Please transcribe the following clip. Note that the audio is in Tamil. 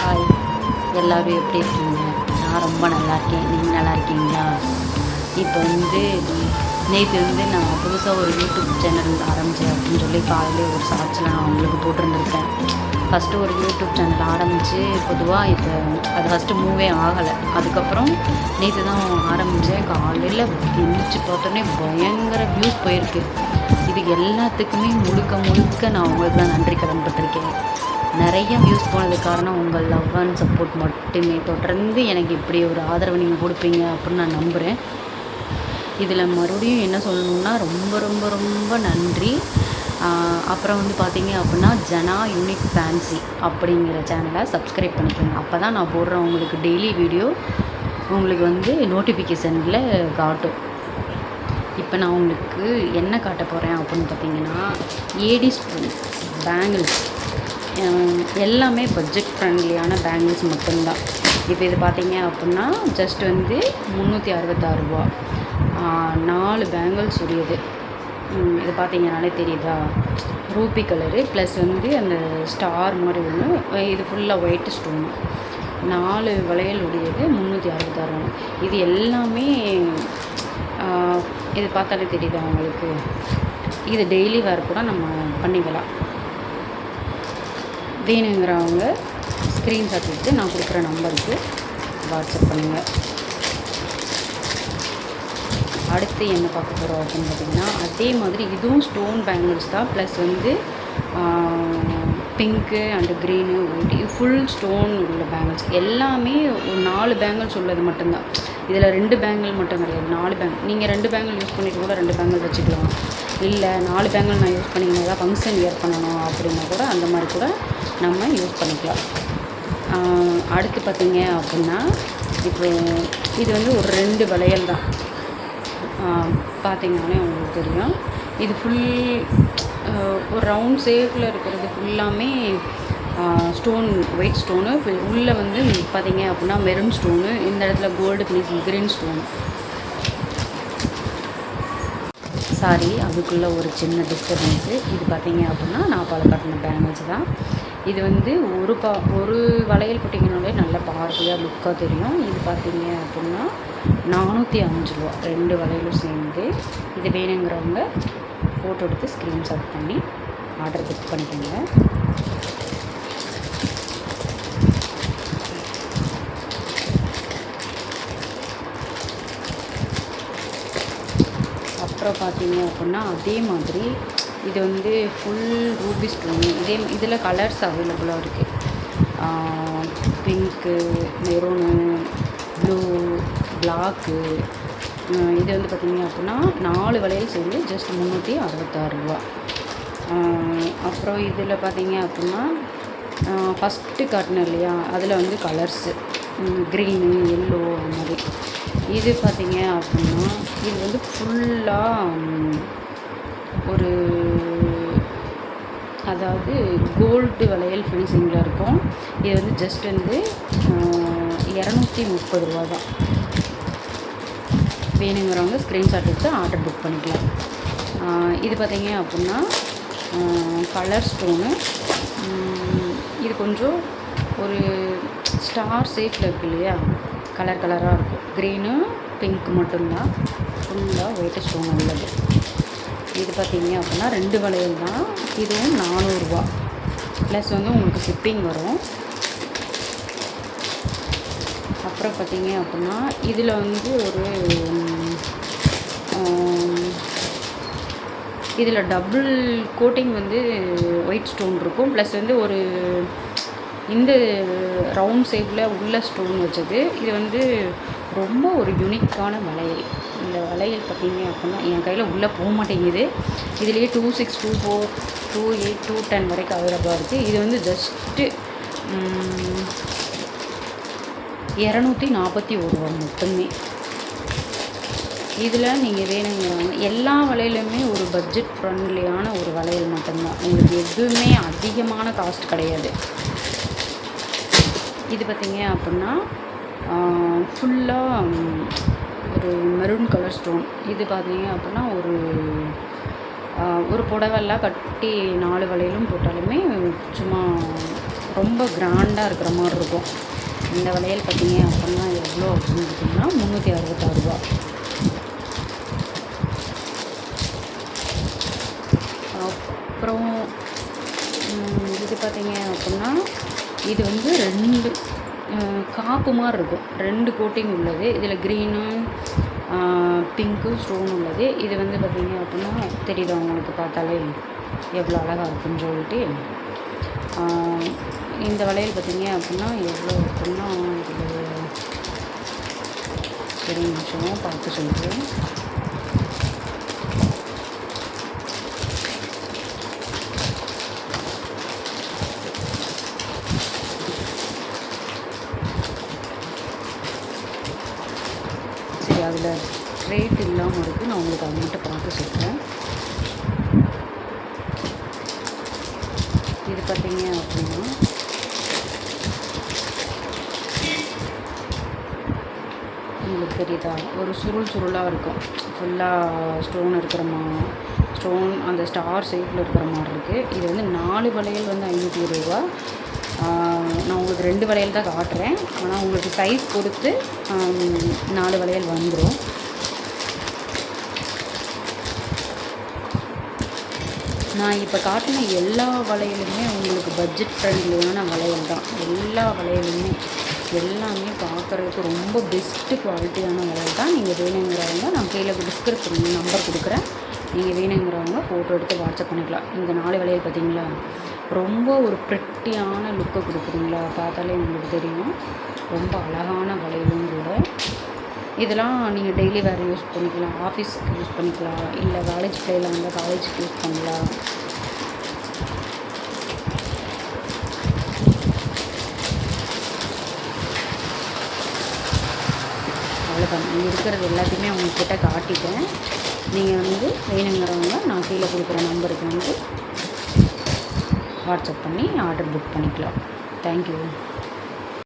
ஹாய், எல்லோரும் எப்படி இருக்கீங்க? நான் ரொம்ப நல்லா இருக்கேன். நீங்கள் நல்லா இருக்கீங்களா? இப்போ நேற்று நான் புதுசாக ஒரு யூடியூப் சேனல் ஆரம்பித்தேன் அப்படின்னு சொல்லி காலையிலே ஒரு ஷார்ட்ஸில் நான் உங்களுக்கு போட்டிருந்துருக்கேன். ஃபஸ்ட்டு ஒரு யூடியூப் சேனல் ஆரம்பித்து பொதுவாக இப்போ அது ஃபஸ்ட்டு மூவே ஆகலை. அதுக்கப்புறம் நேற்று தான் ஆரம்பித்தேன். காலையில் எழுந்திரிச்சு பார்த்தோன்னே பயங்கர வியூஸ் போயிருக்கு. இது எல்லாத்துக்குமே முழுக்க நான் உங்களுக்கு தான் நன்றி கடன்பட்டிருக்கேன். நிறைய வியூஸ் போனதுக்கு காரணம் உங்கள் லவ் அண்ட் சப்போர்ட் மட்டுமே. தொடர்ந்து எனக்கு இப்படி ஒரு ஆதரவு நீங்கள் கொடுப்பீங்க அப்படின்னு நான் நம்புகிறேன். இதில் மறுபடியும் என்ன சொல்லணுன்னா ரொம்ப ரொம்ப ரொம்ப நன்றி. அப்புறம் பார்த்தீங்க அப்படின்னா ஜனா யூனிக் ஃபேன்சி அப்படிங்கிற சேனலை சப்ஸ்கிரைப் பண்ணிக்கோங்க. அப்போ தான் நான் போடுற உங்களுக்கு டெய்லி வீடியோ உங்களுக்கு நோட்டிஃபிகேஷனில் காட்டும். இப்போ நான் உங்களுக்கு என்ன காட்ட போகிறேன் அப்படின்னு பார்த்தீங்கன்னா ஏடி ஸ்பூன் பேங்கிள்ஸ் எல்லாமே பட்ஜெட் ஃப்ரெண்ட்லியான பேங்கிள்ஸ் மட்டும்தான். இப்போ இது பார்த்தீங்க அப்படின்னா ஜஸ்ட் 366 ரூபா. 4 பேங்கிள்ஸ் உரியது. இது பார்த்தீங்கனாலே தெரியுதா, ரூபி கலரு ப்ளஸ் அந்த ஸ்டார் மாதிரி ஒன்று. இது ஃபுல்லாக ஒயிட் ஸ்டோனு. 4 வளையல் உடையது 366 ரூபா. இது எல்லாமே இது பார்த்தாலே தெரியுதா உங்களுக்கு. இது டெய்லி வேர் கூட நம்ம பண்ணிக்கலாம். வேணுங்கிறவங்க ஸ்க்ரீன்ஷாட் எடுத்து நான் கொடுக்குற நம்பருக்கு வாட்ஸ்அப் பண்ணுங்கள். அடுத்து என்ன பார்க்க போகிறோம் அப்படின்னு பார்த்திங்கன்னா அதே மாதிரி இதுவும் ஸ்டோன் பேங்கிள்ஸ் தான். Plus pink and green white இது ஃபுல் ஸ்டோன் உள்ள பேங்கிள்ஸ். எல்லாமே ஒரு 4 பேங்கிள்ஸ் உள்ளது மட்டும்தான். இதில் 2 பேங்கிள் மட்டும் கிடையாது, 4 பேங்கிள். நீங்கள் 2 பேங்கிள் யூஸ் பண்ணிட்டு கூட 2 பேங்கிள் வச்சுக்கலாம். இல்லை 4 பேங்கிள் நான் யூஸ் பண்ணிங்கன்னா தான் ஃபங்க்ஷன் வியர் பண்ணணும் அப்படின்னா கூட அந்த மாதிரி கூட நம்ம யூஸ் பண்ணிக்கலாம். அடுத்து பார்த்திங்க அப்படின்னா இப்போ இது ஒரு 2 வளையல் தான். பார்த்திங்கனாலே உங்களுக்கு தெரியும். இது ஃபுல் ஒரு ரவுண்ட் ஷேப்பில் இருக்கிறது ஃபுல்லாமே ஸ்டோன், ஒயிட் ஸ்டோனு. உள்ளே பார்த்திங்க அப்படின்னா மெரூன் ஸ்டோனு. இந்த இடத்துல gold finish green stone. Sorry, அதுக்குள்ளே ஒரு சின்ன டிஸ்டர்பன்ஸு. இது பார்த்திங்க அப்படின்னா நான் பாலக்காட்டின பேங்கிள்ஸ் தான். இது ஒரு வளையல் போட்டிங்கனாலே நல்ல பார்வையாக லுக்காக தெரியும். இது பார்த்திங்க அப்படின்னா 405 ரூபா 2 வளையலும் சேர்ந்து. இது வேணுங்கிறவங்க ஃபோட்டோ எடுத்து ஸ்க்ரீன்ஷாட் பண்ணி ஆர்டர் புக் பண்ணிக்கோங்க. அப்புறம் பார்த்தீங்க அப்படின்னா அதே மாதிரி இது ஃபுல் ரூபி ஸ்டோனு. இதில் கலர்ஸ் அவைலபிளாக இருக்குது. Pink, maroon, blue, black. இது பார்த்திங்க அப்படின்னா 4 வளையல் சேர்ந்து ஜஸ்ட் 366 ரூபா. அப்புறம் இதில் பார்த்திங்க அப்படின்னா ஃபஸ்ட்டு காட்டினேன் இல்லையா, அதில் கலர்ஸு க்ரீனு, எல்லோ அந்த மாதிரி. இது பார்த்திங்க அப்படின்னா இது ஃபுல்லாக ஒரு அதாவது கோல்டு வளையல் ஃபினிஷிங்கில் இருக்கும். இது ஜஸ்ட் 230 ரூபா தான். வேணுங்கிறவங்க ஸ்க்ரீன்ஷாட் எடுத்து ஆர்டர் புக் பண்ணிக்கலாம். இது பார்த்திங்க அப்படின்னா கலர் ஸ்டோனு. இது கொஞ்சம் ஒரு ஸ்டார் ஷேப்பில் இருக்குது இல்லையா, கலராக இருக்கும். க்ரீனு பிங்க் மட்டும்தான். ஃபுல்லாக ஒயிட் ஸ்டோன் உள்ளது. இது பார்த்திங்க அப்படின்னா 2 வளையல் தான். இதுவும் 400 ரூபா ப்ளஸ் உங்களுக்கு ஷிப்பிங் வரும். அப்புறம் பார்த்திங்க அப்படின்னா இதில் ஒரு இதில் டபுள் கோட்டிங் ஒயிட் ஸ்டோன் இருக்கும். ப்ளஸ் ஒரு இந்த ரவுண்ட் ஷேப்பில் உள்ள ஸ்டோன் வச்சது. இது ரொம்ப ஒரு யூனிக்கான வளையல். இந்த வளையல் பார்த்திங்க அப்படின்னா என் கையில் உள்ளே போக மாட்டேங்குது. இதுலேயே 26, 24, 28, 210 வரைக்கும் அவைலபிளாக இருக்குது. இது ஜஸ்ட்டு 241 ரூபா மட்டுமே. இதில் நீங்கள் வேணுங்கிறவங்க எல்லா வளையலுமே ஒரு பட்ஜெட் ஃப்ரெண்ட்லியான ஒரு வளையல் மட்டும்தான். உங்களுக்கு எதுவுமே அதிகமான காஸ்ட் கிடையாது. இது பார்த்திங்க அப்படின்னா ஃபுல்லாக ஒரு மெரூன் கலர் ஸ்டோன். இது பார்த்திங்க அப்படின்னா ஒரு புடவெல்லாம் கட்டி 4 வளையலும் போட்டாலுமே சும்மா ரொம்ப கிராண்டாக இருக்கிற மாதிரி இருக்கும். இந்த வளையல் பார்த்தீங்க அப்படின்னா எவ்வளோ அப்படின்னு பார்த்தீங்கன்னா 366 ரூபா. அப்புறம் இது பார்த்தீங்க அப்படின்னா இது வந்து 2 காப்பு மாதிரி இருக்கும், 2 கோட்டிங் உள்ளது. இதில் க்ரீனு பிங்க்கு ஸ்டோன் உள்ளது. இது வந்து பார்த்தீங்க அப்படின்னா தெரியுதா உங்களுக்கு பார்த்தாலே எவ்வளோ அழகாக இருக்குன்னு சொல்லிட்டு. இந்த வளையல் பார்த்தீங்க அப்படின்னா எவ்வளோ இருக்குன்னா இதில் சரி நிமிஷம் பார்த்து சொல்கிறேன். சரி, அதில் ரேட் இல்லாமல் இருக்குது, நான் உங்களுக்கு அதை மட்டும் பார்த்து சொல்கிறேன். இது பார்த்தீங்க அப்படின்னா உங்களுக்கு தெரியுதா, ஒரு சுருளாக இருக்கும், ஃபுல்லாக ஸ்டோன் ஸ்டோன் அந்த ஸ்டார் ஷேப்பில் இருக்கிற மாதிரி இருக்குது. இது வந்து 4 வளையல் வந்து 520 ரூபா. நான் உங்களுக்கு 2 வளையல் தான் காட்டுறேன், ஆனால் உங்களுக்கு சைஸ் பொறுத்து 4 வளையல் வந்துடும். நான் இப்போ காட்டின எல்லா வளையலுமே உங்களுக்கு பட்ஜெட் ஃப்ரெண்ட்லியான வளையல் தான். எல்லா வளையலுமே எல்லாமே பார்க்குறதுக்கு ரொம்ப பெஸ்ட்டு குவாலிட்டியான வளையல் தான். நீங்கள் வேணுங்கிறவங்க நான் கீழே டிஸ்கிரிப்ஷன் நம்பர் கொடுக்குறேன், நீங்கள் வேணுங்கிறவங்க ஃபோட்டோ எடுத்து வாட்ஸ்அப் பண்ணிக்கலாம். இந்த 4 வளையல் பார்த்தீங்களா, ரொம்ப ஒரு ப்ரெட்டியான லுக்கை கொடுக்குறீங்களா, பார்த்தாலே உங்களுக்கு தெரியும். ரொம்ப அழகான வளையலும் கூட. இதெல்லாம் நீங்கள் டெய்லி வேறு யூஸ் பண்ணிக்கலாம், ஆஃபீஸுக்கு யூஸ் பண்ணிக்கலாம், இல்லை காலேஜ் பிள்ளையில் வந்தால் காலேஜுக்கு யூஸ் பண்ணலாம். அவ்வளோதான், இருக்கிறது எல்லாத்தையுமே உங்கள்கிட்ட காட்டிட்டேன். நீங்கள் வந்து வேணுங்கிறவங்க நான் கீழே கொடுக்குற நம்பருக்கு வந்து வாட்ஸ்அப் பண்ணி ஆர்டர் புக் பண்ணிக்கலாம். தேங்க்யூ.